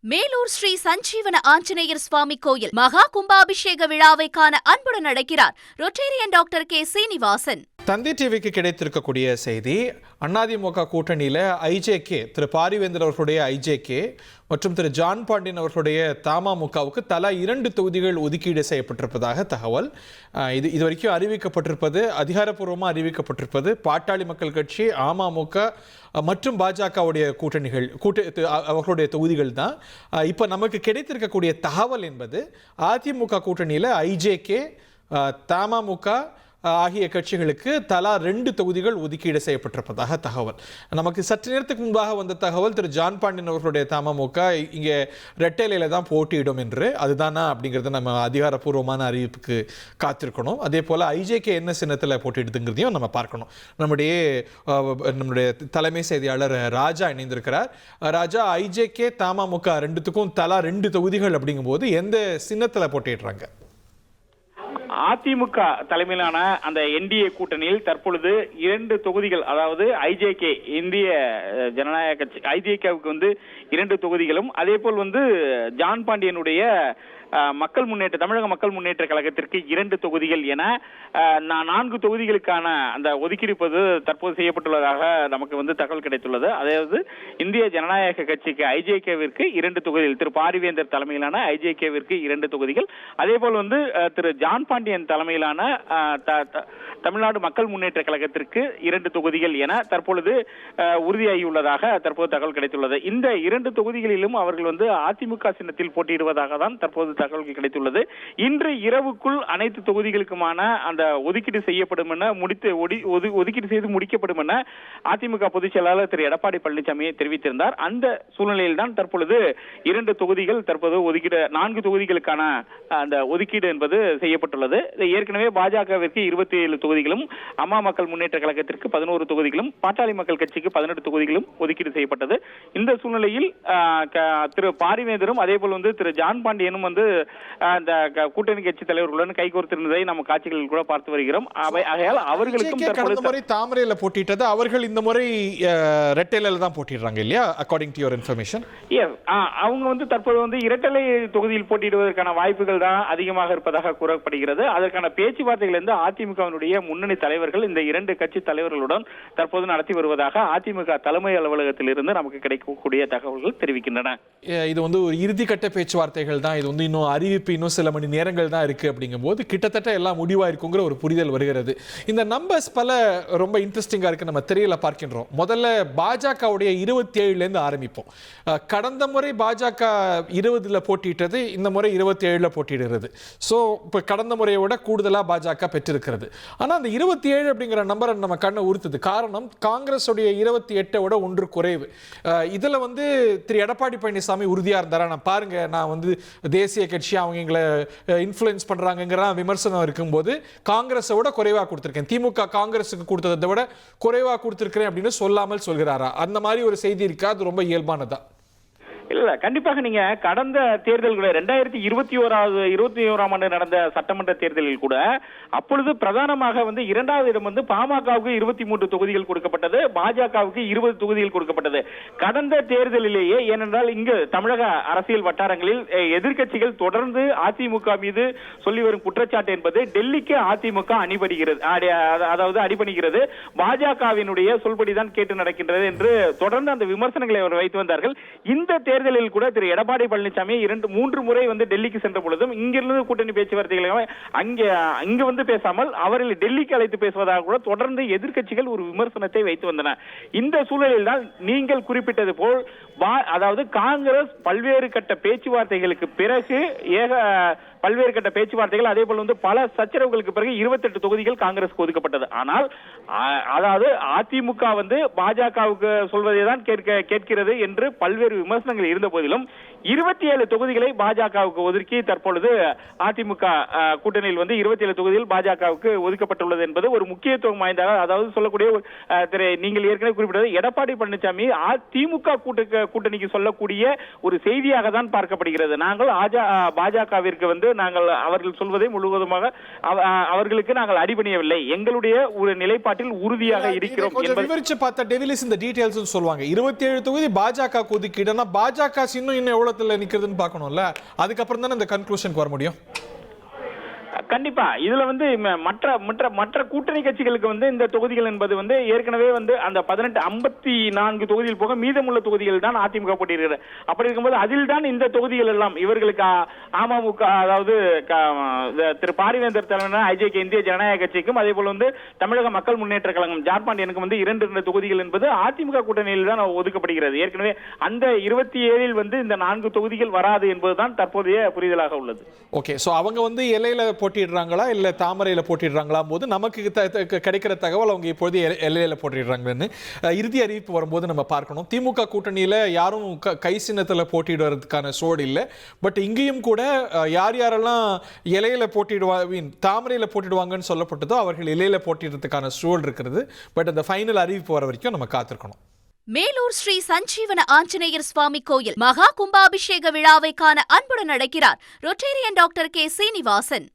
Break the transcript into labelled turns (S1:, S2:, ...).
S1: மேலூர் ஸ்ரீ சஞ்சீவன ஆஞ்சநேயர் சுவாமி கோயில் மகா கும்பாபிஷேக விழாவை காண அன்புடன் அழைக்கிறார் ரொட்டேரியன் டாக்டர் கே சீனிவாசன்.
S2: தந்தி டிவிக்கு கிடைத்திருக்கக்கூடிய செய்தி, அதிமுக கூட்டணியில் ஐஜேகே திரு பாரிவேந்தர் அவர்களுடைய ஐஜேகே மற்றும் திரு ஜான் பாண்டியன் அவர்களுடைய தமாமுகவுக்கு தலா 2 தொகுதிகள் ஒதுக்கீடு செய்யப்பட்டிருப்பதாக தகவல். இது வரைக்கும் அறிவிக்கப்பட்டிருப்பது, அதிகாரப்பூர்வமாக அறிவிக்கப்பட்டிருப்பது பாட்டாளி மக்கள் கட்சி, அமமுக மற்றும் பாஜகவுடைய அவர்களுடைய தொகுதிகள் தான். இப்போ நமக்கு கிடைத்திருக்கக்கூடிய தகவல் என்பது அதிமுக கூட்டணியில் ஐஜேகே, தமாமுக ஆகிய கட்சிகளுக்கு தலா 2 தொகுதிகள் ஒதுக்கீடு செய்யப்பட்டிருப்பதாக தகவல். நமக்கு சற்று நேரத்துக்கு முன்பாக வந்த தகவல், திரு ஜான் பாண்டியன் அவர்களுடைய தமாமுக இங்கே ரெட்டையில தான் போட்டியிடும் என்று. அதுதானா அப்படிங்கிறத நம்ம அதிகாரப்பூர்வமான அறிவிப்புக்கு காத்திருக்கணும். அதே போல் ஐஜேகே என்ன சின்னத்தில் போட்டியிடுதுங்கிறதையும் நம்ம பார்க்கணும். நம்முடைய தலைமை செய்தியாளர் ராஜா இணைந்திருக்கிறார். ராஜா, ஐஜேகே தமாமுக 2த்துக்கும் தலா 2 தொகுதிகள் அப்படிங்கும்போது எந்த சின்னத்தில் போட்டியிடுறாங்க?
S3: அதிமுக தலைமையிலான அந்த என்டிஏ கூட்டணியில் தற்பொழுது 2 தொகுதிகள், அதாவது ஐஜேகே இந்திய ஜனநாயக கட்சி ஐஜேகேவுக்கு 2 தொகுதிகளும், அதே போல் ஜான் பாண்டியனுடைய தமிழக மக்கள் முன்னேற்ற கழகத்திற்கு 2 தொகுதிகள் என 4 தொகுதிகளுக்கான அந்த ஒதுக்கீடு தற்போது செய்யப்பட்டுள்ளதாக நமக்கு தகவல் கிடைத்துள்ளது. அதாவது இந்திய ஜனநாயக கட்சிக்கு ஐஜேகேவிற்கு 2 தொகுதிகள், திரு பாரிவேந்தர் தலைமையிலான ஐஜேகேவிற்கு 2 தொகுதிகள், அதே போல் திரு ஜான் பாண்டியன் தலைமையிலான தமிழ்நாடு மக்கள் முன்னேற்ற கழகத்திற்கு 2 தொகுதிகள் என தற்பொழுது உறுதியாகியுள்ளதாக தற்போது தகவல் கிடைத்துள்ளது. இந்த 2 தொகுதிகளிலும் அவர்கள் அதிமுக சின்னத்தில் போட்டியிடுவதாக தான் தற்போது தகவல் கிடைத்துள்ளது. இன்று இரவுக்குள் அனைத்து தொகுதிகளுக்குமான அந்த ஒதுக்கீடு செய்யப்படும் என ஒதுக்கீடு செய்து முடிக்கப்படும் என அதிமுக பொதுச் செயலாளர் திரு எடப்பாடி பழனிசாமி தெரிவித்திருந்தார். அந்த சூழ்நிலையில் தான் தற்பொழுது 2 தொகுதிகள் தற்போது ஒதுக்கீடு, 4 தொகுதிகளுக்கான அந்த ஒதுக்கீடு என்பது செய்யப்பட்டுள்ளது. ஏற்கனவே பாஜகவிற்கு 27 தொகுதிகளும், அம்மா மக்கள் முன்னேற்ற கழகத்திற்கு 11 தொகுதிகளும், பாட்டாளி மக்கள் கட்சிக்கு 18 தொகுதிகளும் ஒதுக்கீடு செய்யப்பட்டது. இந்த சூழ்நிலையில் திரு பாரிவேந்தரும் அதே போல் திரு ஜான் பாண்டியனும் அந்த கூட்டணி கட்சி தலைவர்களுடன் கைகோர்த்திருந்ததை நம்ம காட்சிகளில் கூட பார்த்து வருகிறோம். ஆகையால் அவர்களுக்கும்
S2: கடந்த முறை தாமரையில போட்டிட்டது, அவர்கள் இந்த முறை ரெட்டையில தான் போட்டிடுறாங்க இல்லையா? According to your information.
S3: அவங்க தற்போது இரட்டலை தொகுதியில் போட்டியிடுவதற்கான வாய்ப்புகள் தான் அதிகமாக இருப்பதாக கூறப்படுகிறது. அதற்கான பேச்சுவார்த்தைகள் அதிமுகவினுடைய முன்னணி தலைவர்கள் இந்த 2 கட்சி தலைவர்களுடன் தற்போது நடத்தி வருவதாக அதிமுக தலைமை அலுவலகத்தில் இருந்து நமக்கு கிடைக்கக்கூடிய தகவல்கள் தெரிவிக்கின்றன.
S2: இது ஒரு இறுதிக்கட்ட பேச்சுவார்த்தைகள் தான். இது இன்னும் அறிவிப்பு இன்னும் சில மணி நேரங்கள் தான் இருக்கு. அப்படிங்கும்போது கிட்டத்தட்ட எல்லாம் முடிவாயிருக்குங்கிற ஒரு புரிதல் வருகிறது. இந்த நம்பர்ஸ் பல ரொம்ப இன்ட்ரெஸ்டிங்கா இருக்கு. நம்ம திரையில பார்க்கின்றோம். முதல்ல பாஜகவுடைய 27 ஆரம்பிப்போம். கடந்த முறை பாஜக 20 போட்டியிட்டது, இந்த முறை 27 போட்டியிடுகிறது. ஸோ இப்போ கடந்த முறையை விட கூடுதலாக பாஜக பெற்றிருக்கிறது. ஆனால் அந்த 27 அப்படிங்கிற நம்பரை நம்ம கண்ணை உறுத்துது. காரணம், காங்கிரஸ் 28 விட 1 குறைவு. இதில் திரு எடப்பாடி பழனிசாமி உறுதியாக இருந்தாரா? நான் பாருங்க, நான் தேசிய கட்சி அவங்க எங்களை இன்ஃப்ளூயன்ஸ் பண்றாங்கிற விமர்சனம் இருக்கும்போது காங்கிரஸை விட குறைவா கொடுத்திருக்கேன், திமுக காங்கிரஸுக்கு கொடுத்ததை விட குறைவா கொடுத்திருக்கிறேன் அப்படின்னு சொல்லாமல் சொல்கிறாரா? அந்த மாதிரி ஒரு செய்தி இருக்கா? அது ரொம்ப இயல்பானதா?
S3: இல்ல, கண்டிப்பாக நீங்க கடந்த தேர்தல்கள் 2021ஆம் ஆண்டு நடந்த சட்டமன்ற தேர்தலில் கூட அப்பொழுது பிரதானமாக 2வது இடம் பாமகவுக்கு 23 தொகுதிகள் கொடுக்கப்பட்டது, பாஜகவுக்கு 20 தொகுதிகள் கொடுக்கப்பட்டது. கடந்த தேர்தலிலேயே, ஏனென்றால் இங்கு தமிழக அரசியல் வட்டாரங்களில் எதிர்க்கட்சிகள் தொடர்ந்து அதிமுக மீது சொல்லி வரும் குற்றச்சாட்டு என்பது டெல்லிக்கு அதிமுக அடிபணிகிறது, பாஜகவினுடைய சொல்படிதான் கேட்டு நடக்கின்றது என்று தொடர்ந்து அந்த விமர்சனங்களை அவர் வைத்து வந்தார்கள். இந்த தேர்தலில் கூட திரு எடப்பாடி பழனிசாமி 2-3 முறை டெல்லிக்கு சென்ற பொழுதும் இங்கிருந்து கூட்டணி பேச்சுவார்த்தைகளை அங்கு பேசாமல் அவர்களை டெல்லிக்கு அழைத்து பேசுவதாக கூட தொடர்ந்து எதிர்க்கட்சிகள் ஒரு விமர்சனத்தை வைத்து வந்தன. இந்த சூழலில் தான் நீங்கள் குறிப்பிட்டது போல் அதாவது காங்கிரஸ் பல்வேறு கட்ட பேச்சுவார்த்தைகளுக்கு பிறகு பல்வேறு கட்ட பேச்சுவார்த்தைகள், அதே போல பல சச்சரவுகளுக்கு பிறகு 28 தொகுதிகள் காங்கிரஸ் ஒதுக்கப்பட்டது. ஆனால் அதாவது அதிமுக பாஜகவுக்கு சொல்வதை தான் கேட்கிறது என்று பல்வேறு விமர்சனங்கள் இருந்த போதிலும் 27 தொகுதிகளை பாஜகவுக்கு ஒதுக்கி தற்பொழுது அதிமுக கூட்டணியில் 27 தொகுதியில் பாஜகவுக்கு ஒதுக்கப்பட்டுள்ளது என்பது ஒரு முக்கியத்துவம் வாய்ந்ததாக, அதாவது சொல்லக்கூடிய நீங்கள் ஏற்கனவே குறிப்பிட்டது எடப்பாடி பழனிசாமி அதிமுக கூட்டணிக்கு சொல்லக்கூடிய ஒரு செய்தியாக தான் பார்க்கப்படுகிறது. நாங்கள் பாஜகவிற்கு நாங்கள் அவர்கள் சொல்வதை முழுவதுமாக அவர்களுக்கு நாங்கள் அடிபணியவில்லை. எங்களுடைய ஒரு நிலைப்பாட்டில் உறுதியாக இருக்கிறோம்.
S2: கொஞ்சம் விவரிச்சு பார்த்தா டெவிலிஸ் இந்த டீடைல்ஸ் சொல்லுவாங்க. 27 தொகுதி பாஜக ஒதுக்கீடுனா பாஜக இன்னும் எவ்வளவுல நிக்கிறதுன்னு பார்க்கணும்ல. அதுக்கப்புறம் தானே இந்த கன்க்ளூஷனுக்கு வர முடியும்.
S3: கண்டிப்பா இதுல மற்ற கூட்டணி கட்சிகளுக்கு இந்த தொகுதிகள் என்பது ஏற்கனவே அந்த 54 தொகுதிகள் போக மீதமுள்ள தொகுதிகள் தான் அதிமுக போட்டியிடுகிறது. அப்படி இருக்கும்போது அதில் தான் இந்த தொகுதிகள் எல்லாம் இவர்களுக்கு அமமுக, அதாவது திரு பாரிவேந்தர் தலைமையிலான ஐஜேகே இந்திய ஜனநாயக கட்சிக்கும் அதே போல தமிழக மக்கள் முன்னேற்ற கழகம் ஜார்பாண்டியனுக்கும் 2 தொகுதிகள் என்பது அதிமுக கூட்டணியில் தான் ஒதுக்கப்படுகிறது. ஏற்கனவே அந்த 27 இந்த 4 தொகுதிகள் வராது என்பதுதான் தற்போதைய புரிதலாக உள்ளது.
S2: ஓகே, சோ அவங்க எல்லையில போட்டிடுறாங்களா இல்ல தாமரையில போட்டிடுறாங்களா போது நமக்கு கிடைக்கிற தகவல் அவங்க இப்போது எல்லையில போட்டிடுறாங்கன்னு இறுதி அறிவிப்பு வரும்போது நம்ம பார்க்கணும். திமுக கூட்டணியில யாரும் கை சின்னத்துல போட்டிடுவதற்கான சூழல் இல்லை. பட் இங்கேயும் கூட யார் யாரெல்லாம் இலையில போட்டிடுவாங்க தாமரையில போட்டிடுவாங்கன்னு சொல்லப்பட்டதோ அவர்கள் இலையில போட்டிடுறதுக்கான சூழல் இருக்கிறது. பட் அந்த ஃபைனல் அறிவிப்பு வர வரைக்கும் நம்ம காத்திருக்கணும்.
S1: மேலூர் ஸ்ரீ சஞ்சீவன ஆஞ்சநேயர் சுவாமி கோயில் மகா கும்பாபிஷேக விழாவை காண அன்புடன் அழைக்கிறார் ரொட்டேரியன் டாக்டர் கே. சீனிவாசன்.